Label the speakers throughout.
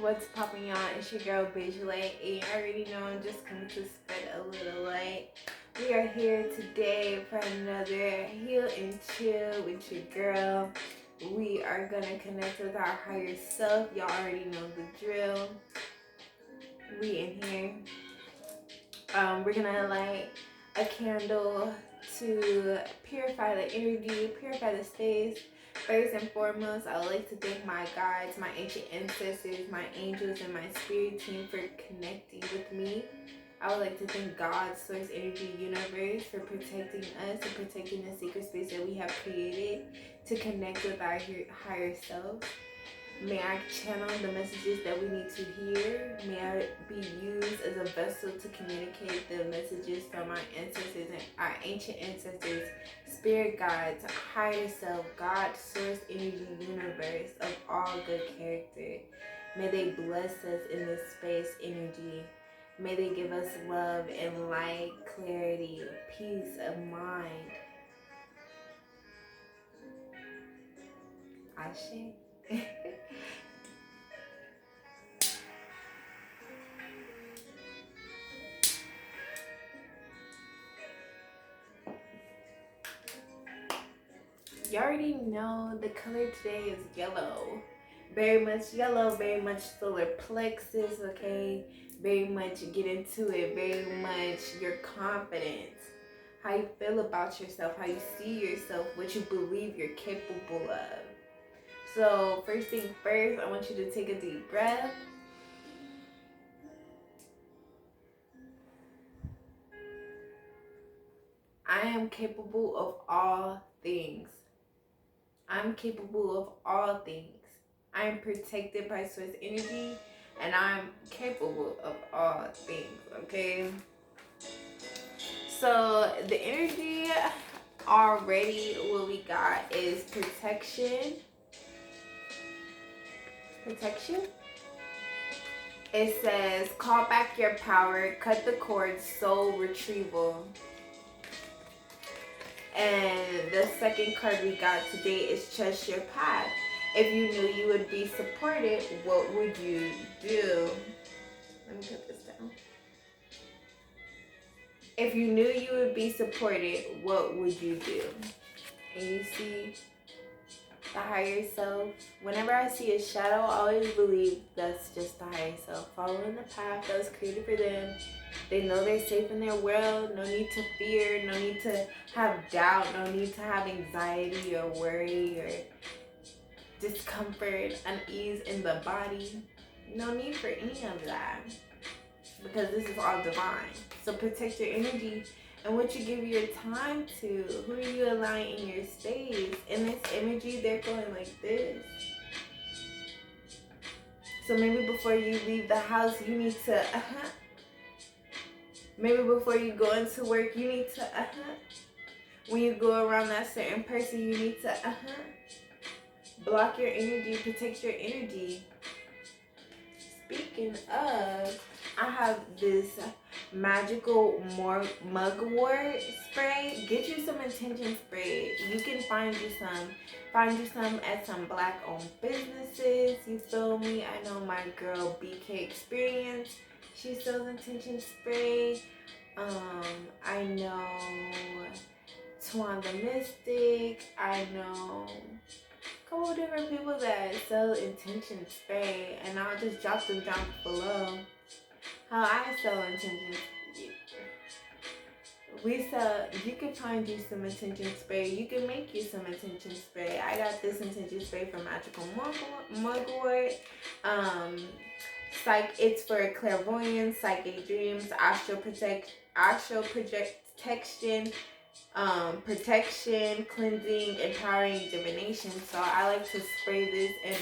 Speaker 1: What's popping y'all? It's your girl Beige Light, and you already know I'm just coming to spread a little light. We are here today for another Heal and Chill with your girl. We are gonna connect with our higher self. Y'all already know the drill. We in here. We're gonna light a candle to purify the energy, purify the space. First and foremost, I would like to thank my guides, my ancient ancestors, my angels, and my spirit team for connecting with me. I would like to thank God, Source Energy Universe, for protecting us and protecting the sacred space that we have created to connect with our higher self. May I channel the messages that we need to hear. May I be used as a vessel to communicate the messages from our ancestors and our ancient ancestors, spirit guides, higher self, God, source, energy, universe of all good character. May they bless us in this space energy. May they give us love and light, clarity, peace of mind. Ashe. You already know the color today is yellow. Very much yellow, very much solar plexus, okay? Very much get into it, very much your confidence. How you feel about yourself, how you see yourself, what you believe you're capable of. So, first thing first, I want you to take a deep breath. I am capable of all things. I'm capable of all things. I am protected by source energy and I'm capable of all things, okay? So the energy already, what we got is protection. Protection. It says, call back your power, cut the cord, soul retrieval. And the second card we got today is trust your path. If you knew you would be supported, what would you do? Let me put this down. If you knew you would be supported, what would you do? And you see the higher self. Whenever I see a shadow, I always believe that's just the higher self. Following the path that was created for them. They know they're safe in their world. No need to fear. No need to have doubt. No need to have anxiety or worry or discomfort, unease in the body. No need for any of that. Because this is all divine. So protect your energy and what you give your time to. Who are you allowing in your space? In this energy, they're going like this. So maybe before you leave the house, you need to maybe before you go into work, you need to when you go around that certain person, you need to block your energy, protect your energy. Speaking of, I have this magical mugwort spray. Get you some intention spray. You can find you some at some black owned businesses. You feel me? I know my girl BK Experience, she sells intention spray. I know Twan the Mystic. I know a couple of different people that sell intention spray, and I'll just drop them down below. How I sell intention. You can find you some intention spray. You can make you some intention spray. I got this intention spray from Magical Mugwort. It's for clairvoyance, psychic dreams, astral protection, protection, cleansing, empowering, divination. So I like to spray this in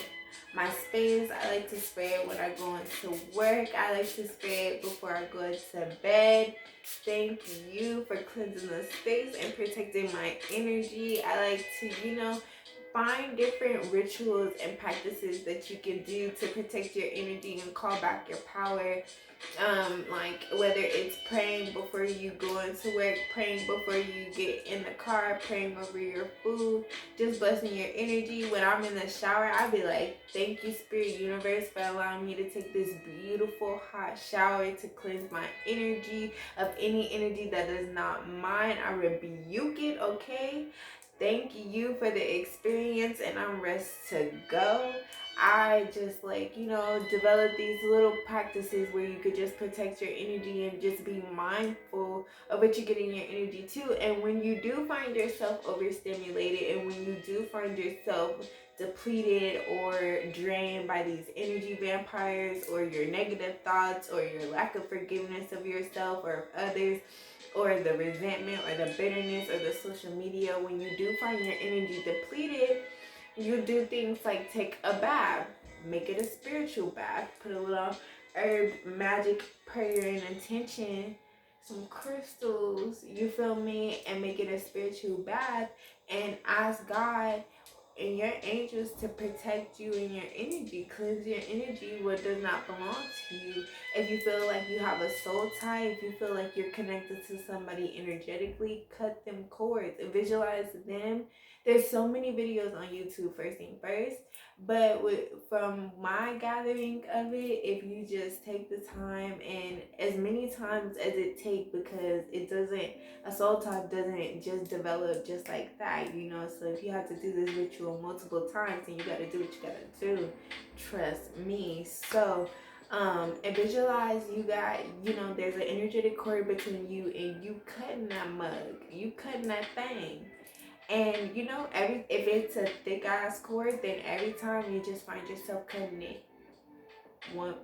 Speaker 1: my space. I like to spray it when I go into work. I like to spray it before I go to bed. Thank you for cleansing the space and protecting my energy. I like to, find different rituals and practices that you can do to protect your energy and call back your power. Like whether it's praying before you go into work, praying before you get in the car, praying over your food, just blessing your energy. When I'm in the shower, I be like, thank you, Spirit Universe, for allowing me to take this beautiful hot shower to cleanse my energy of any energy that is not mine. I rebuke it, okay? Thank you for the experience, and I'm ready to go. I just like, develop these little practices where you could just protect your energy and just be mindful of what you get in your energy too. And when you do find yourself overstimulated, and when you do find yourself depleted or drained by these energy vampires, or your negative thoughts, or your lack of forgiveness of yourself or of others, or the resentment or the bitterness or the social media, when you do find your energy depleted, you do things like take a bath, make it a spiritual bath, put a little herb, magic, prayer, and intention, some crystals, you feel me, and make it a spiritual bath, and ask God and your angels to protect you and your energy, cleanse your energy what does not belong to you. If you feel like you have a soul tie, if you feel like you're connected to somebody energetically, cut them cords and visualize them. There's so many videos on YouTube, first thing first, but from my gathering of it, if you just take the time, and as many times as it takes, because a soul tie doesn't just develop just like that, so if you have to do this ritual multiple times, then you got to do what you got to do, trust me. So and visualize you got, there's an energetic cord between you and you cutting that mug, you cutting that thing. And if it's a thick ass cord, then every time you just find yourself cutting it one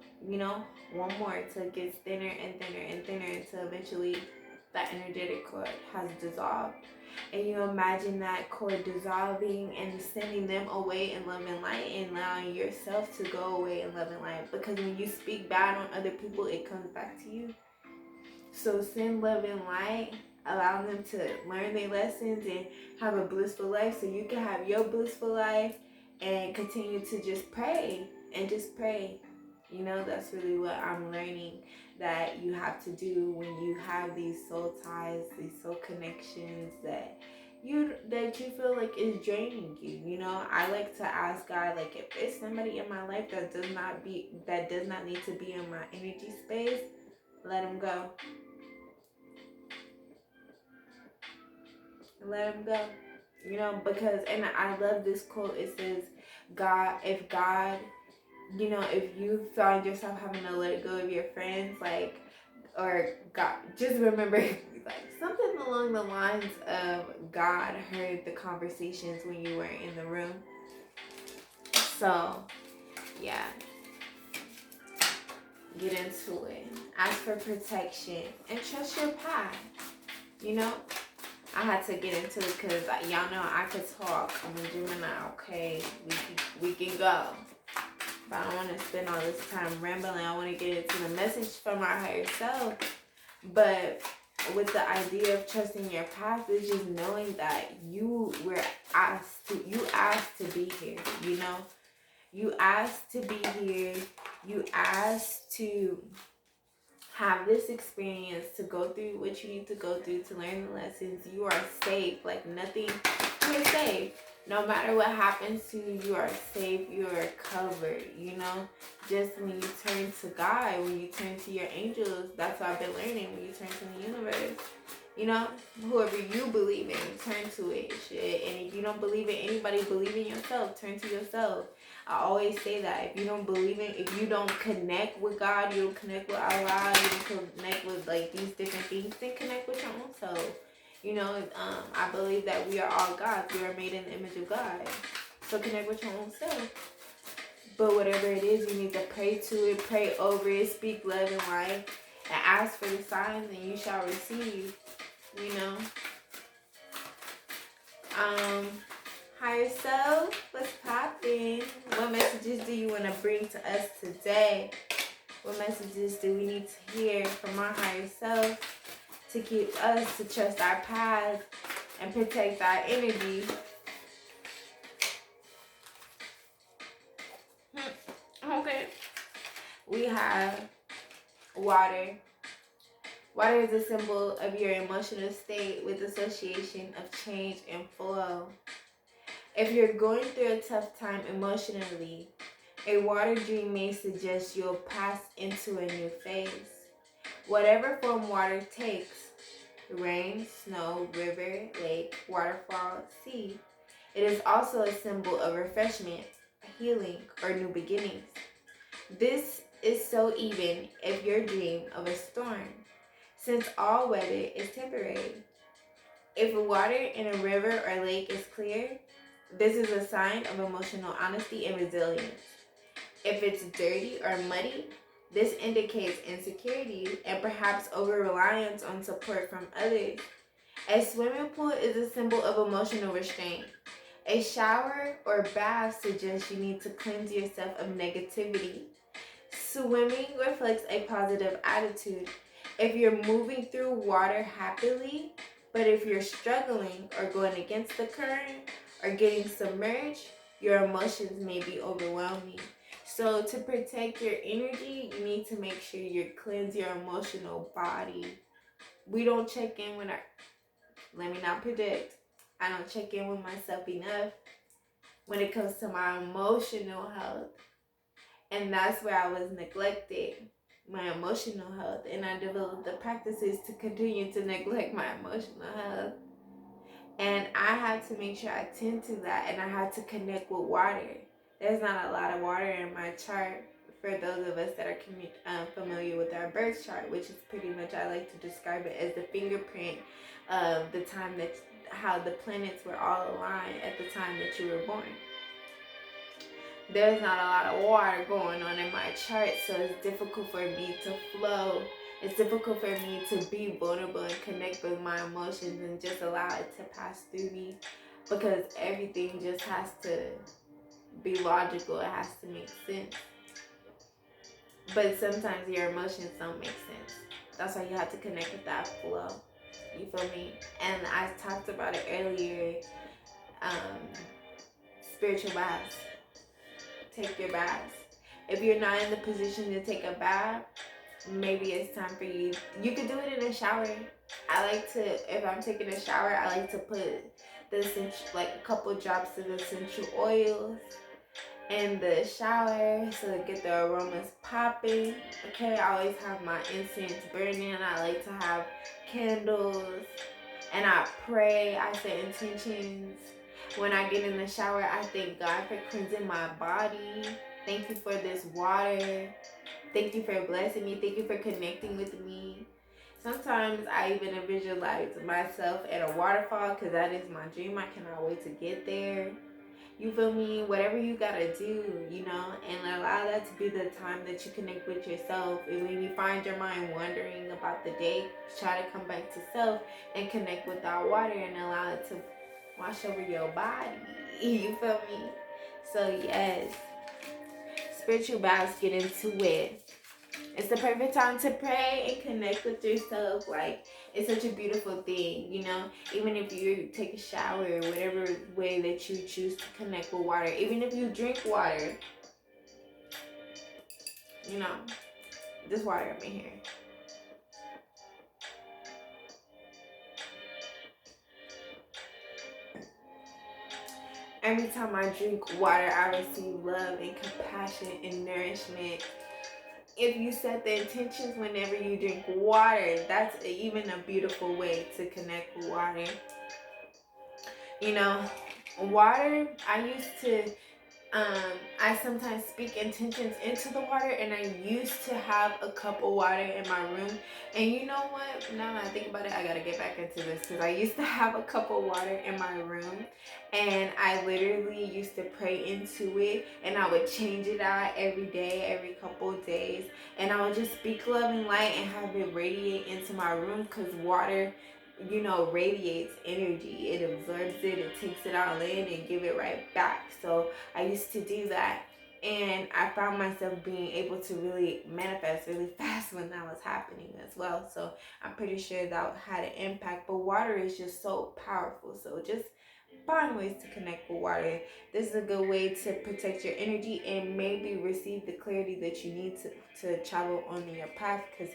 Speaker 1: more till it gets thinner and thinner and thinner, until eventually that energetic cord has dissolved. And you imagine that cord dissolving and sending them away in love and light, and allowing yourself to go away in love and light. Because when you speak bad on other people, it comes back to you. So send love and light, allow them to learn their lessons and have a blissful life, so you can have your blissful life, and continue to just pray and just pray. That's really what I'm learning that you have to do when you have these soul ties, these soul connections that you feel like is draining you. I like to ask God, like, if it's somebody in my life that does not need to be in my energy space, let them go. Let them go. Because, and I love this quote. It says, if you find yourself having to let go of your friends, like, or God, just remember, like, something along the lines of God heard the conversations when you weren't in the room. So, yeah. Get into it. Ask for protection and trust your path. I had to get into it because y'all know I could talk. I'm a Gemini, okay? We can go. But I don't want to spend all this time rambling. I want to get into the message from our higher self. But with the idea of trusting your path, is just knowing that you asked to be here, You asked to be here. You asked to have this experience, to go through what you need to go through, to learn the lessons. You are safe. Like nothing, you are safe. No matter what happens to you, you are safe. You are covered, Just when you turn to God, when you turn to your angels, that's what I've been learning. When you turn to the universe, whoever you believe in, turn to it. Shit. And if you don't believe in anybody, believe in yourself. Turn to yourself. I always say that if you don't connect with God, you don't connect with Allah, you don't connect with like these different things, then connect with your own self. I believe that we are all gods. We are made in the image of God. So connect with your own self. But whatever it is, you need to pray to it, pray over it, speak love and life, and ask for the signs, and you shall receive. Higher self, what's poppin'? What messages do you want to bring to us today? What messages do we need to hear from our higher self to keep us to trust our path and protect our energy? have water. Water is a symbol of your emotional state with association of change and flow. If you're going through a tough time emotionally, a water dream may suggest you'll pass into a new phase. Whatever form water takes, rain, snow, river, lake, waterfall, sea, it is also a symbol of refreshment, healing, or new beginnings. This is so even if your dream of a storm, since all weather is temporary. If water in a river or lake is clear, this is a sign of emotional honesty and resilience. If it's dirty or muddy, this indicates insecurity and perhaps over reliance on support from others. A swimming pool is a symbol of emotional restraint. A shower or bath suggests you need to cleanse yourself of negativity. Swimming reflects a positive attitude. If you're moving through water happily, but if you're struggling or going against the current or getting submerged, your emotions may be overwhelming. So to protect your energy, you need to make sure you cleanse your emotional body. We don't check in with our, let me not predict, I don't check in with myself enough when it comes to my emotional health. And that's where I was neglected, my emotional health. And I developed the practices to continue to neglect my emotional health. And I have to make sure I tend to that, and I have to connect with water. There's not a lot of water in my chart for those of us that are familiar with our birth chart, which is pretty much, I like to describe it as the fingerprint of the time that, how the planets were all aligned at the time that you were born. There's not a lot of water going on in my chart, so it's difficult for me to flow. It's difficult for me to be vulnerable and connect with my emotions and just allow it to pass through me, because everything just has to be logical. It has to make sense. But sometimes your emotions don't make sense. That's why you have to connect with that flow. You feel me? And I talked about it earlier. Spiritual baths. Take your baths. If you're not in the position to take a bath, maybe it's time for you. You could do it in a shower. I like to, if I'm taking a shower, I like to put the essential, like a couple drops of essential oils in the shower so to get the aromas popping. Okay, I always have my incense burning. I like to have candles, and I pray. I set intentions. When I get in the shower, I thank God for cleansing my body. Thank you for this water. Thank you for blessing me. Thank you for connecting with me. Sometimes I even visualize myself at a waterfall, because that is my dream. I cannot wait to get there. You feel me? Whatever you gotta do, you know, and allow that to be the time that you connect with yourself. And when you find your mind wandering about the day, try to come back to self and connect with that water and allow it to wash over your body. You feel me? So yes, spiritual baths, get into it. It's the perfect time to pray and connect with yourself. Like, it's such a beautiful thing, you know. Even if you take a shower, or whatever way that you choose to connect with water. Even if you drink water, you know, this water up in here. Every time I drink water, I receive love and compassion and nourishment. If you set the intentions whenever you drink water, that's even a beautiful way to connect with water. You know, water, I used to, I sometimes speak intentions into the water, and I used to have a cup of water in my room. And you know what? Now that I think about it, I gotta get back into this, because I used to have a cup of water in my room, and I literally used to pray into it, and I would change it out every day, every couple of days, and I would just speak love and light and have it radiate into my room, because water, you know, radiates energy. It absorbs it, it takes it all in and give it right back. So I used to do that, and I found myself being able to really manifest really fast when that was happening as well. So I'm pretty sure that had an impact. But water is just so powerful. So just Find ways to connect with water. This is a good way to protect your energy and maybe receive the clarity that you need to travel on your path, because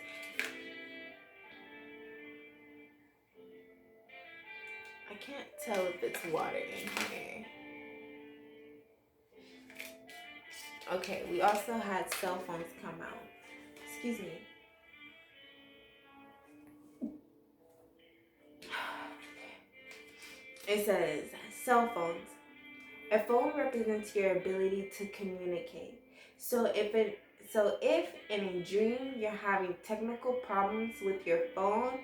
Speaker 1: I can't tell if it's water in here. Okay, we also had cell phones come out. Excuse me. It says cell phones. A phone represents your ability to communicate. So if in a dream you're having technical problems with your phone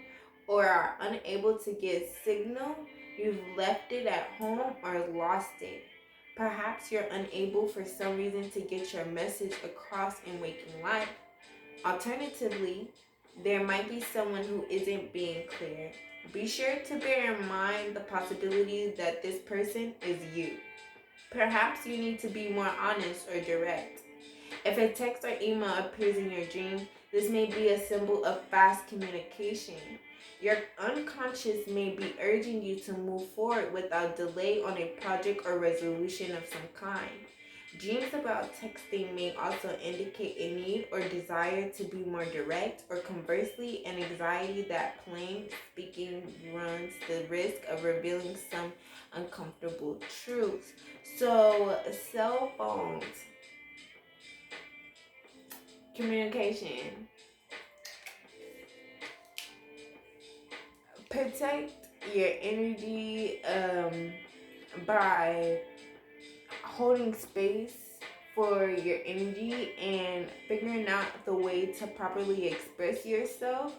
Speaker 1: or are unable to get signal, you've left it at home or lost it. Perhaps you're unable for some reason to get your message across in waking life. Alternatively, there might be someone who isn't being clear. Be sure to bear in mind the possibility that this person is you. Perhaps you need to be more honest or direct. If a text or email appears in your dream, this may be a symbol of fast communication. Your unconscious may be urging you to move forward without delay on a project or resolution of some kind. Dreams about texting may also indicate a need or desire to be more direct, or conversely, an anxiety that plain speaking runs the risk of revealing some uncomfortable truths. So, cell phones, communication, protect your energy by holding space for your energy and figuring out the way to properly express yourself.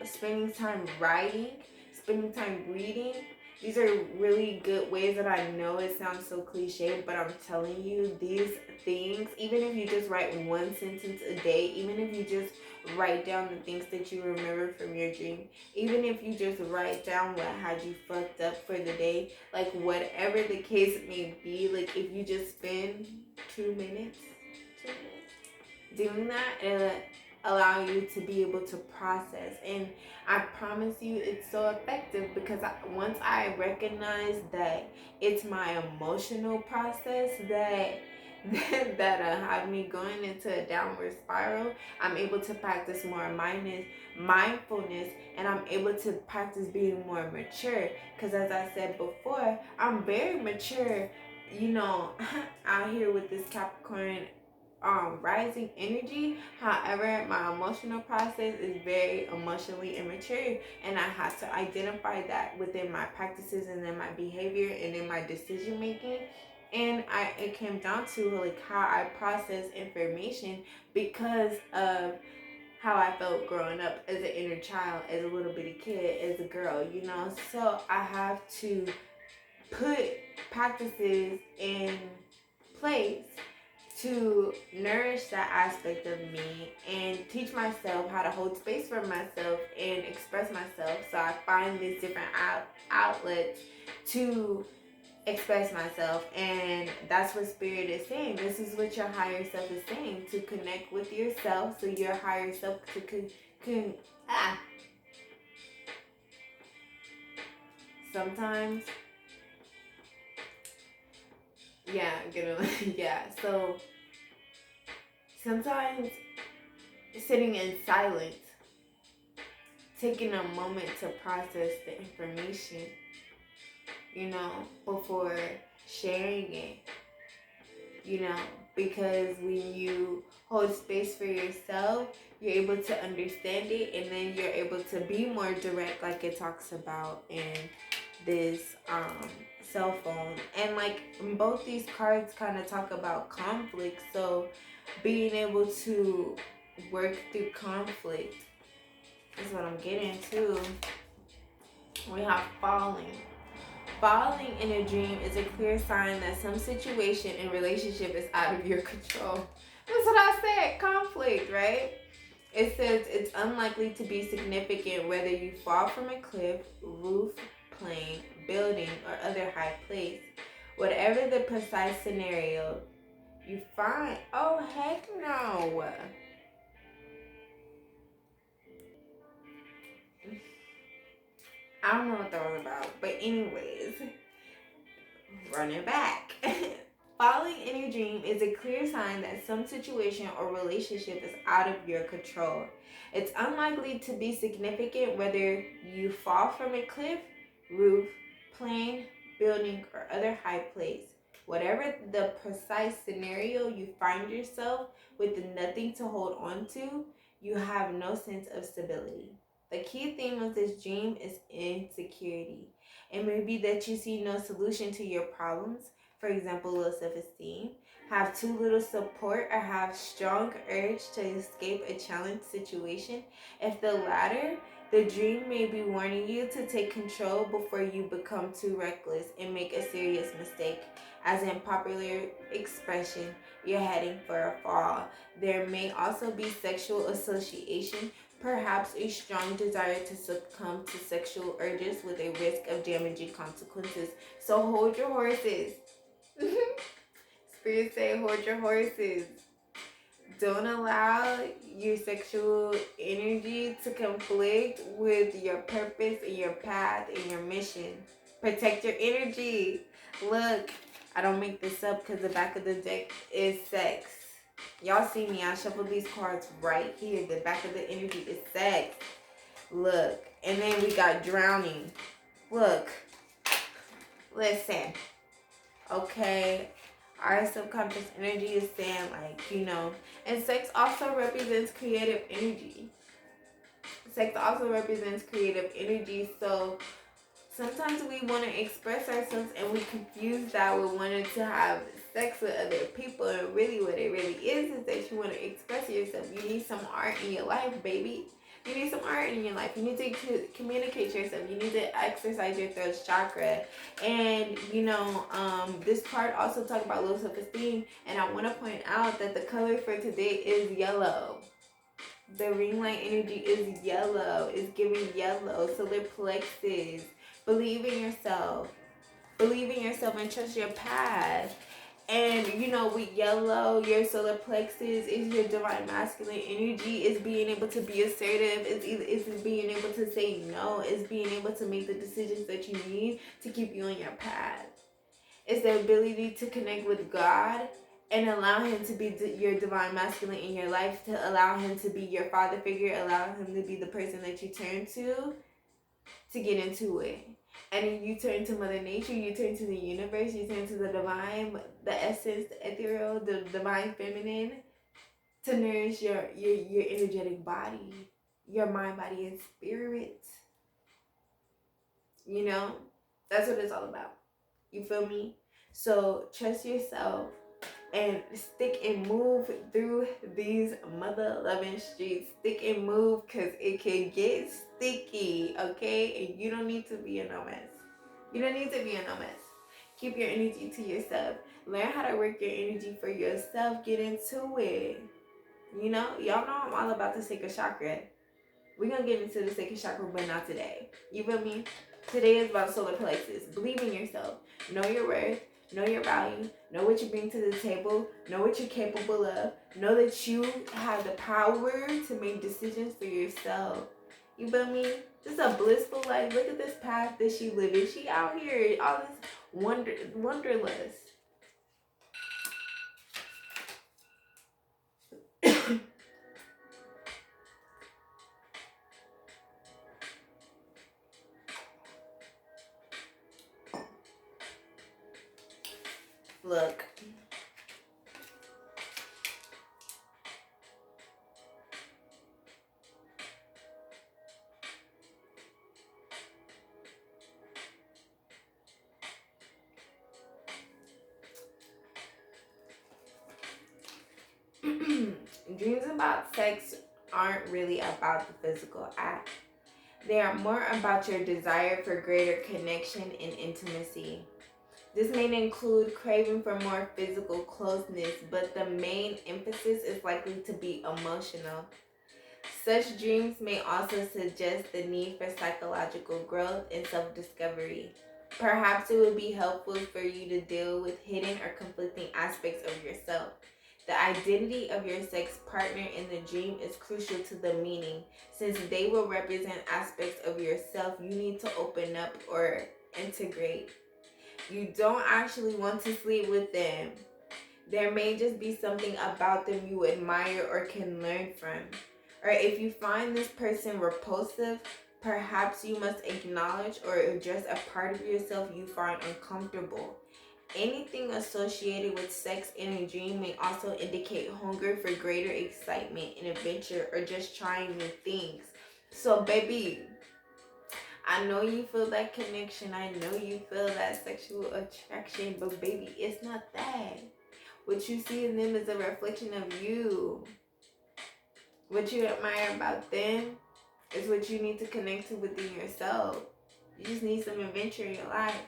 Speaker 1: Spending time writing, spending time reading. These are really good ways that I know it sounds so cliche, but I'm telling you, these things, even if you just write one sentence a day, even if you just write down the things that you remember from your dream, even if you just write down what had you fucked up for the day, like whatever the case may be, like if you just spend 2 minutes doing that, it'll allow you to be able to process. And I promise you, it's so effective because once I recognize that it's my emotional process that have me going into a downward spiral, I'm able to practice more mindfulness, and I'm able to practice being more mature. Because as I said before, I'm very mature, out here with this Capricorn rising energy. However, my emotional process is very emotionally immature, and I have to identify that within my practices and in my behavior and in my decision making. And it came down to like how I process information because of how I felt growing up as an inner child, as a little bitty kid, as a girl. So I have to put practices in place to nourish that aspect of me and teach myself how to hold space for myself and express myself. So I find these different outlets to express myself, and that's what spirit is saying. This is what your higher self is saying, to connect with yourself so your higher self can sometimes so sometimes sitting in silence, taking a moment to process the information, before sharing it, because when you hold space for yourself, you're able to understand it, and then you're able to be more direct, like it talks about in this cell phone. And like both these cards kind of talk about conflict, so being able to work through conflict is what I'm getting to. We have falling. Falling in a dream is a clear sign that some situation in relationship is out of your control. That's what I said, conflict, right? It says it's unlikely to be significant whether you fall from a cliff, roof, plane, building, or other high place. Whatever the precise scenario you find, oh heck no. I don't know what that was about, but anyways, running back. Falling in your dream is a clear sign that some situation or relationship is out of your control. It's unlikely to be significant whether you fall from a cliff, roof, plane, building, or other high place. Whatever the precise scenario you find yourself with nothing to hold on to, you have no sense of stability. The key theme of this dream is insecurity. It may be that you see no solution to your problems, for example, low self-esteem, have too little support, or have strong urge to escape a challenged situation. If the latter, the dream may be warning you to take control before you become too reckless and make a serious mistake. As in popular expression, you're heading for a fall. There may also be sexual association, perhaps a strong desire to succumb to sexual urges with a risk of damaging consequences. So hold your horses. Spirit say hold your horses. Don't allow your sexual energy to conflict with your purpose and your path and your mission. Protect your energy. Look, I don't make this up because the back of the deck is sex. Y'all see me, I shuffle these cards right here. The back of the energy is sex. Look, and then we got drowning. Look, listen. Okay, our subconscious energy is saying, like, and sex also represents creative energy. Sex also represents creative energy, so sometimes we want to express ourselves and we confuse that with wanting to have sex with other people, and really what it really is that you want to express yourself. You need some art in your life, baby. You need some art in your life. You need to communicate yourself. You need to exercise your throat chakra. And, this part also talks about low self-esteem. And I want to point out that the color for today is yellow. The ring light energy is yellow. It's giving yellow. Solar plexus. Believe in yourself. Believe in yourself and trust your path. And, with yellow, your solar plexus is your divine masculine energy. It's being able to be assertive. It's being able to say no. It's being able to make the decisions that you need to keep you on your path. It's the ability to connect with God and allow him to be your divine masculine in your life, to allow him to be your father figure, allow him to be the person that you turn to get into it. And you turn to Mother Nature, you turn to the universe, you turn to the divine, the essence, the ethereal, the divine feminine, to nourish your energetic body, your mind, body, and spirit. That's what it's all about. You feel me? So trust yourself and stick and move through these mother loving streets. Stick and move, because it can get sticky, okay? And you don't need to be in no mess. You don't need to be in no mess. Keep your energy to yourself. Learn how to work your energy for yourself. Get into it. Y'all know I'm all about the sacred chakra. We're going to get into the sacred chakra, but not today. You feel me? Today is about solar plexus. Believe in yourself. Know your worth. Know your value. Know what you bring to the table. Know what you're capable of. Know that you have the power to make decisions for yourself. You feel me? This is a blissful life. Look at this path that she living. She out here, all this wonderless. Look. Dreams about sex aren't really about the physical act. They are more about your desire for greater connection and intimacy. This may include craving for more physical closeness, but the main emphasis is likely to be emotional. Such dreams may also suggest the need for psychological growth and self-discovery. Perhaps it would be helpful for you to deal with hidden or conflicting aspects of yourself. The identity of your sex partner in the dream is crucial to the meaning. Since they will represent aspects of yourself you need to open up or integrate. You don't actually want to sleep with them. There may just be something about them you admire or can learn from. Or if you find this person repulsive, perhaps you must acknowledge or address a part of yourself you find uncomfortable. Anything associated with sex in a dream may also indicate hunger for greater excitement and adventure or just trying new things. So, baby, I know you feel that connection. I know you feel that sexual attraction, but baby, it's not that. What you see in them is a reflection of you. What you admire about them is what you need to connect to within yourself. You just need some adventure in your life.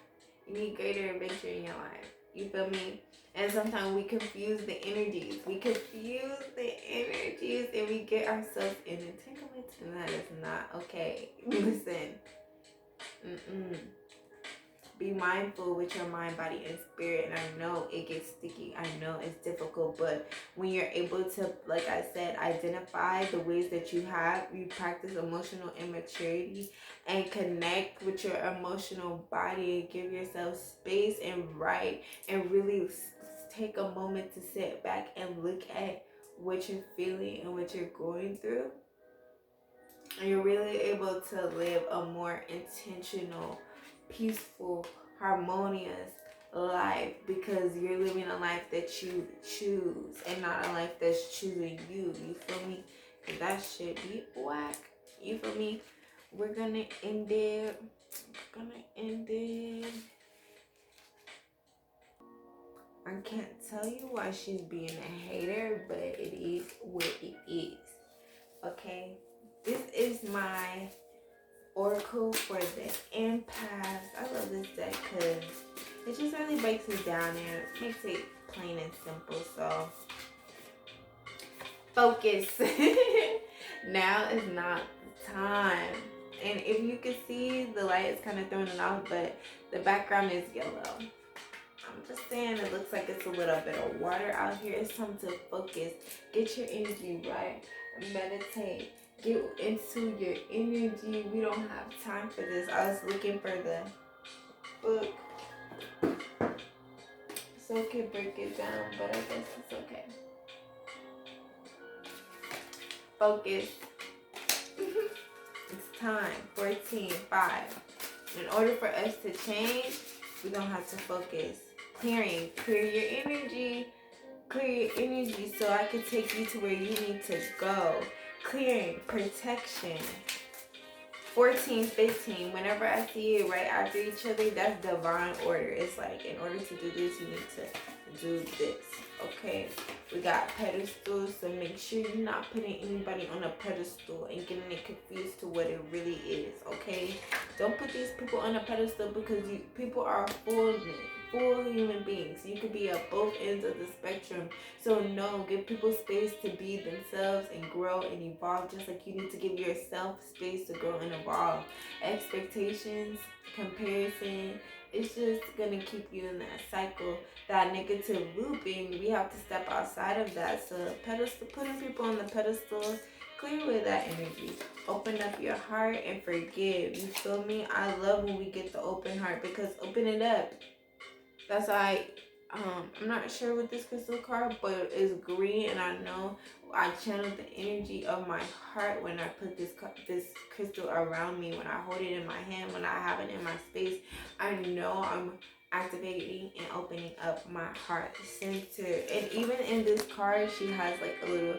Speaker 1: You need greater adventure in your life. You feel me? And sometimes we confuse the energies. We confuse the energies and we get ourselves in entanglements, and that is not okay. Listen. Be mindful with your mind, body, and spirit. And I know it gets sticky. I know it's difficult, but when you're able to, like I said, identify the ways that you practice emotional immaturity and connect with your emotional body and give yourself space and really take a moment to sit back and look at what you're feeling and what you're going through. And you're really able to live a more intentional, peaceful, harmonious life because you're living a life that you choose and not a life that's choosing you. You feel me? And that shit be whack. You feel me? We're gonna end it. I can't tell you why she's being a hater, but it is what it is. Okay? This is my oracle for the empath. I love this deck because it just really breaks it down and makes it plain and simple. So focus. Now is not the time. And if you can see, the light is kind of throwing it off, but the background is yellow. I'm just saying, it looks like it's a little bit of water out here. It's time to focus. Get your energy right. Meditate. Get into your energy. We don't have time for this. I was looking for the book so I could break it down, but I guess it's okay. Focus. It's time. 14:5. In order for us to change, we're going to have to focus. Clearing. Clear your energy. Clear your energy so I can take you to where you need to go. Clearing. Protection. 14:15. Whenever I see it right after each other, that's divine order. It's like, in order to do this, you need to do this. Okay? We got pedestals, so make sure you're not putting anybody on a pedestal and getting it confused to what it really is. Okay? Don't put these people on a pedestal because people are full human beings. You could be at both ends of the spectrum. So no, give people space to be themselves and grow and evolve, just like you need to give yourself space to grow and evolve. Expectations, comparison, it's just gonna keep you in that cycle, that negative looping. We have to step outside of that. So pedestal, putting people on the pedestal, clear away that energy. Open up your heart and forgive. You feel me? I love when we get the open heart because open it up. That's why I'm not sure with this crystal card, but it's green, and I know I channel the energy of my heart when I put this crystal around me, when I hold it in my hand, when I have it in my space. I know I'm activating and opening up my heart center. And even in this card, she has like a little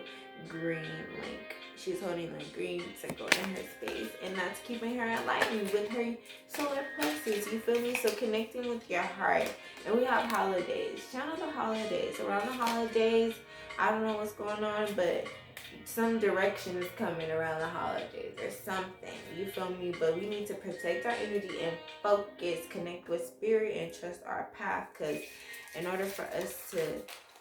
Speaker 1: green link. She's holding a green circle in her space, and that's keeping her aligned with her solar plexus. You feel me? So connecting with your heart. And we have holidays. Channel the holidays. Around the holidays, I don't know what's going on, but some direction is coming around the holidays or something. You feel me? But we need to protect our energy and focus, connect with spirit, and trust our path. Because in order for us to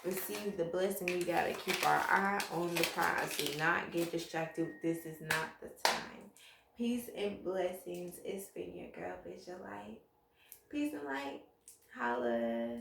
Speaker 1: receive the blessing, we gotta keep our eye on the prize. Do not get distracted. This is not the time. Peace and blessings. It's been your girl, Visual Light. Peace and light. Holla.